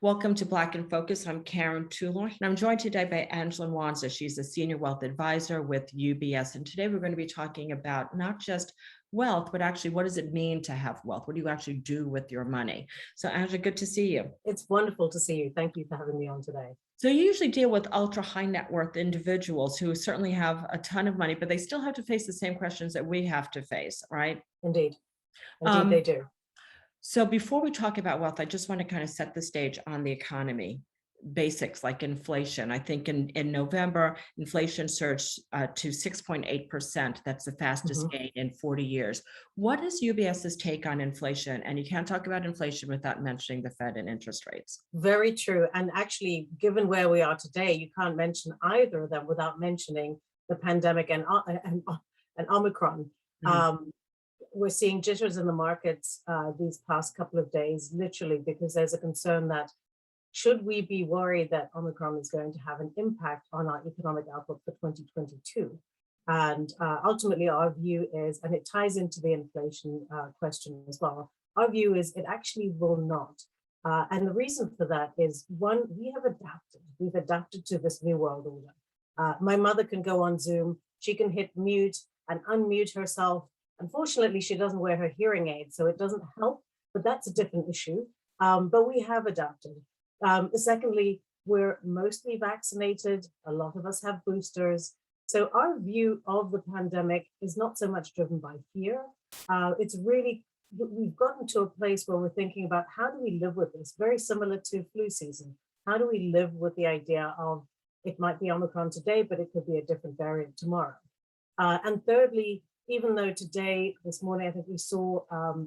Welcome to Black in Focus. I'm Karen Toulon, and I'm joined today by Angela Mwanza. She's a senior wealth advisor with UBS. And today we're going to be talking about not just wealth, but actually what does it mean to have wealth? What do you actually do with your money? So Angela, good to see you. It's wonderful to see you. Thank you for having me on today. So you usually deal with ultra high net worth individuals who certainly have a ton of money, but they still have to face the same questions that we have to face, right? Indeed. Indeed, they do. So before we talk about wealth, I just want to kind of set the stage on the economy basics like inflation. I think in November, inflation surged to 6.8%. That's the fastest gain in 40 years. What is UBS's take on inflation? And you can't talk about inflation without mentioning the Fed and interest rates. Very true. And actually, given where we are today, you can't mention either of them without mentioning the pandemic and Omicron. We're seeing jitters in the markets these past couple of days, literally, because there's a concern that should we be worried that Omicron is going to have an impact on our economic outlook for 2022? And ultimately, our view is, and it ties into the inflation question as well, our view is it actually will not. And the reason for that is, one, we have adapted. We've adapted to this new world order. My mother can go on Zoom. She can hit mute and unmute herself. Unfortunately, she doesn't wear her hearing aids, so it doesn't help, but that's a different issue. But we have adapted. Secondly, we're mostly vaccinated. A lot of us have boosters. So our view of the pandemic is not so much driven by fear. It's really, we've gotten to a place where we're thinking about how do we live with this, very similar to flu season. How do we live with the idea of it might be Omicron today, but it could be a different variant tomorrow. And thirdly, even though today, this morning, I think we saw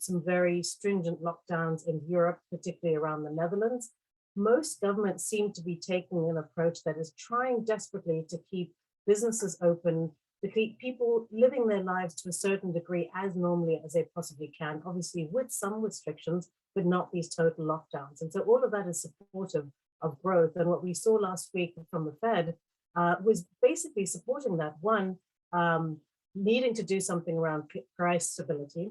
some very stringent lockdowns in Europe, particularly around the Netherlands, most governments seem to be taking an approach that is trying desperately to keep businesses open, to keep people living their lives to a certain degree as normally as they possibly can, obviously with some restrictions, but not these total lockdowns. And so all of that is supportive of growth. And what we saw last week from the Fed was basically supporting that. One, needing to do something around price stability.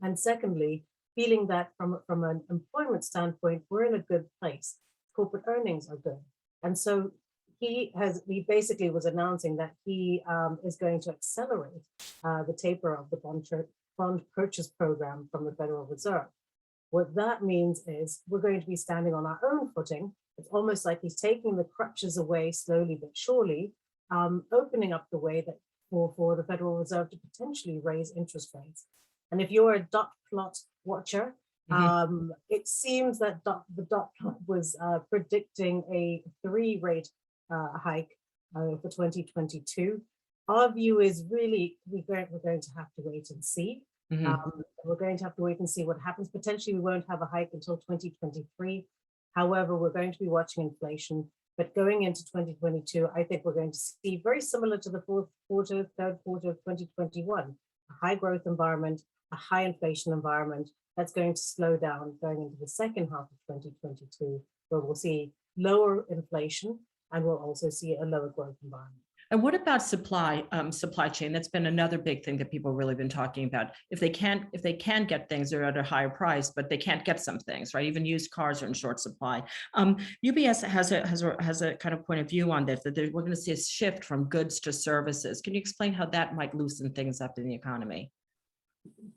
And secondly, feeling that from an employment standpoint, we're in a good place. Corporate earnings are good. And so he basically was announcing that he is going to accelerate the taper of the bond purchase program from the Federal Reserve. What that means is we're going to be standing on our own footing. It's almost like he's taking the crutches away slowly but surely, opening up the way that for the Federal Reserve to potentially raise interest rates. And if you're a dot plot watcher, it seems that the dot plot was predicting a 3-rate hike for 2022. Our view is really we're going to have to wait and see. We're going to have to wait and see what happens. Potentially, we won't have a hike until 2023. However, we're going to be watching inflation. But going into 2022, I think we're going to see very similar to the third quarter of 2021, a high growth environment, a high inflation environment that's going to slow down going into the second half of 2022, where we'll see lower inflation and we'll also see a lower growth environment. And what about supply chain? That's been another big thing that people really been talking about. If they can get things, they're at a higher price, but they can't get some things, right? Even used cars are in short supply. UBS has a kind of point of view on this, that we're going to see a shift from goods to services. Can you explain how that might loosen things up in the economy?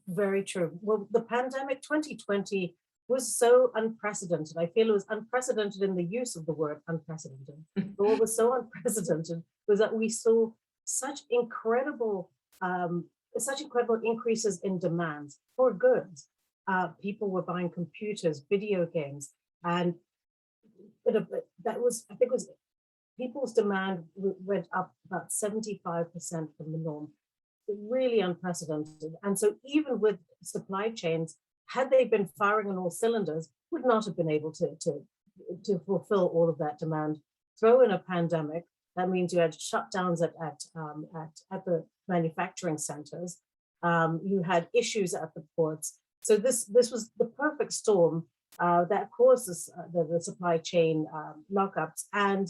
Very true. Well, the pandemic 2020 was so unprecedented. I feel it was unprecedented in the use of the word unprecedented. But what was so unprecedented was that we saw such incredible increases in demand for goods. People were buying computers, video games, and that was, I think, people's demand went up about 75% from the norm. Really unprecedented. And so even with supply chains, had they been firing on all cylinders, would not have been able to fulfill all of that demand. Throw in a pandemic, that means you had shutdowns at the manufacturing centers. You had issues at the ports. So this was the perfect storm that causes the supply chain lockups and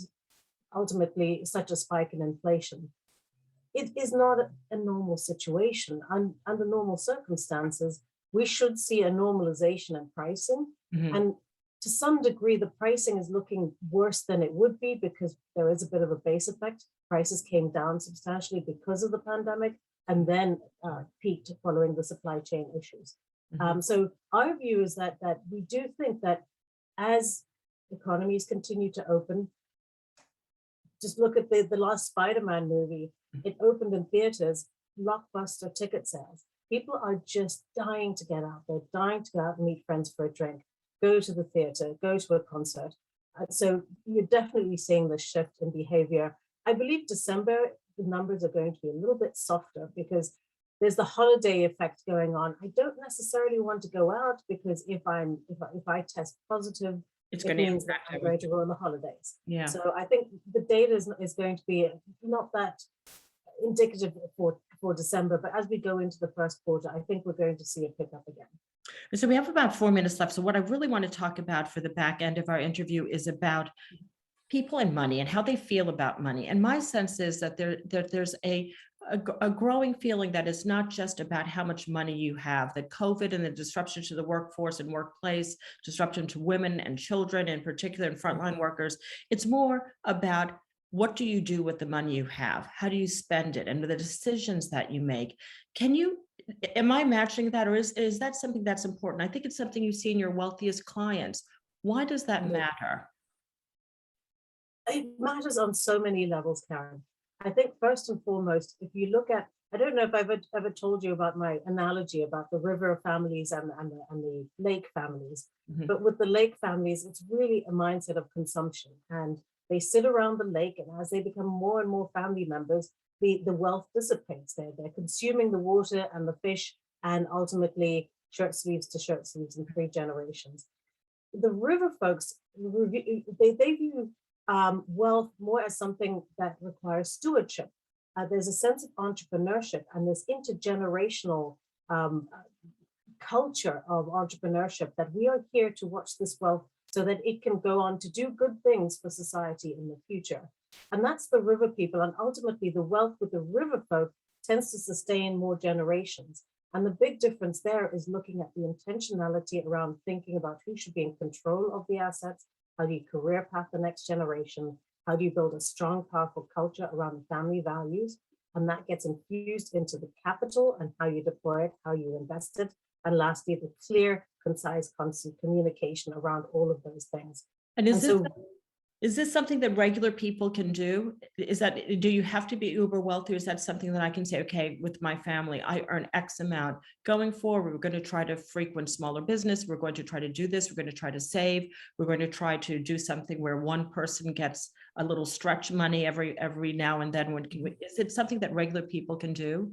ultimately such a spike in inflation. It is not a normal situation. Under normal circumstances, we should see a normalization in pricing. And to some degree, the pricing is looking worse than it would be because there is a bit of a base effect. Prices came down substantially because of the pandemic and then peaked following the supply chain issues. So our view is that we do think that as economies continue to open, just look at the last Spider-Man movie. It opened in theaters, blockbuster ticket sales. People are just dying to get out. They're dying to go out and meet friends for a drink, go to the theater, go to a concert. So you're definitely seeing the shift in behavior. I believe December, the numbers are going to be a little bit softer because there's the holiday effect going on. I don't necessarily want to go out because if I test positive, It's it going to means that I'm going to go on the holidays. Yeah. So I think the data is going to be not that indicative for December, but as we go into the first quarter, I think we're going to see a pickup again. So we have about 4 minutes left. So what I really want to talk about for the back end of our interview is about people and money and how they feel about money. And my sense is that there's a growing feeling that it's not just about how much money you have, that COVID and the disruption to the workforce and workplace, disruption to women and children, in particular, and frontline workers, it's more about what do you do with the money you have? How do you spend it? And the decisions that you make. Am I matching that, or is that something that's important? I think it's something you see in your wealthiest clients. Why does that matter? It matters on so many levels, Karen. I think first and foremost, if you look at, I don't know if I've ever told you about my analogy about the river families and the lake families, but with the lake families, it's really a mindset of consumption. And they sit around the lake, and as they become more and more family members, the wealth dissipates. They're consuming the water and the fish, and ultimately shirt sleeves to shirt sleeves in 3 generations. The river folks, they view wealth more as something that requires stewardship. There's a sense of entrepreneurship and this intergenerational culture of entrepreneurship that we are here to watch this wealth so that it can go on to do good things for society in the future. And that's the river people. And ultimately, the wealth with the river folk tends to sustain more generations. And the big difference there is looking at the intentionality around thinking about who should be in control of the assets. How do you career path the next generation? How do you build a strong, powerful culture around family values? And that gets infused into the capital and how you deploy it, how you invest it. And lastly, the clear, concise, constant communication around all of those things. And is this something that regular people can do? Do you have to be uber wealthy? Or is that something that I can say, okay, with my family, I earn X amount. Going forward, we're going to try to frequent smaller business. We're going to try to do this. We're going to try to save. We're going to try to do something where one person gets a little stretch money every now and then. Is it something that regular people can do?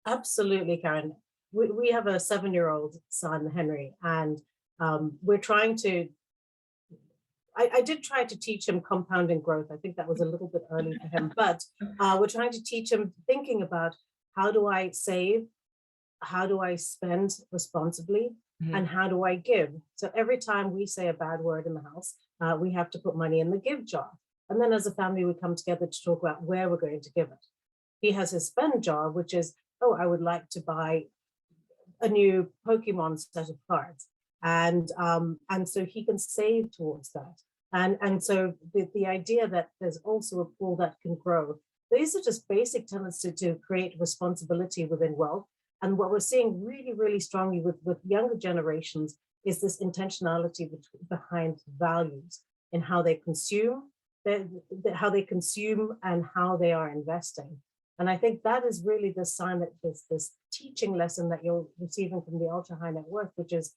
Absolutely, Karen. We have a 7-year-old son, Henry, and we're trying to, I did try to teach him compounding growth. I think that was a little bit early for him, but we're trying to teach him thinking about how do I save, how do I spend responsibly, and how do I give? So every time we say a bad word in the house, we have to put money in the give jar. And then as a family, we come together to talk about where we're going to give it. He has his spend jar, which is, oh, I would like to buy a new Pokemon set of cards. And so he can save towards that. And so the idea that there's also a pool that can grow, these are just basic tenets to create responsibility within wealth. And what we're seeing really, really strongly with younger generations is this intentionality behind values in how they consume, how they consume and how they are investing. And I think that is really the sign that this teaching lesson that you're receiving from the ultra high net worth, which is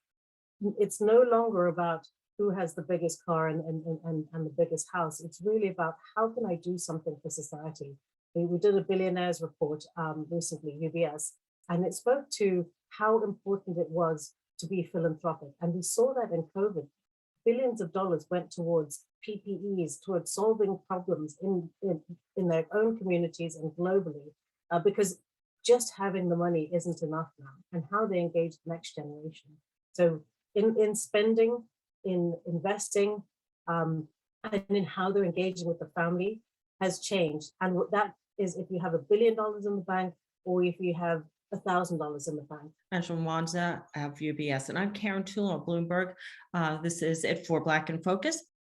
it's no longer about who has the biggest car and the biggest house. It's really about how can I do something for society. We did a billionaires report recently, UBS, and it spoke to how important it was to be philanthropic. And we saw that in COVID. Billions of dollars went towards PPEs, towards solving problems in their own communities and globally, because just having the money isn't enough now, and how they engage the next generation. So in spending, in investing, and in how they're engaging with the family has changed. And what that is, if you have $1 billion in the bank, or if you have $1,000 in the bank. And from Mwanza of UBS. And I'm Karen Toulon of Bloomberg. This is it for Black in Focus.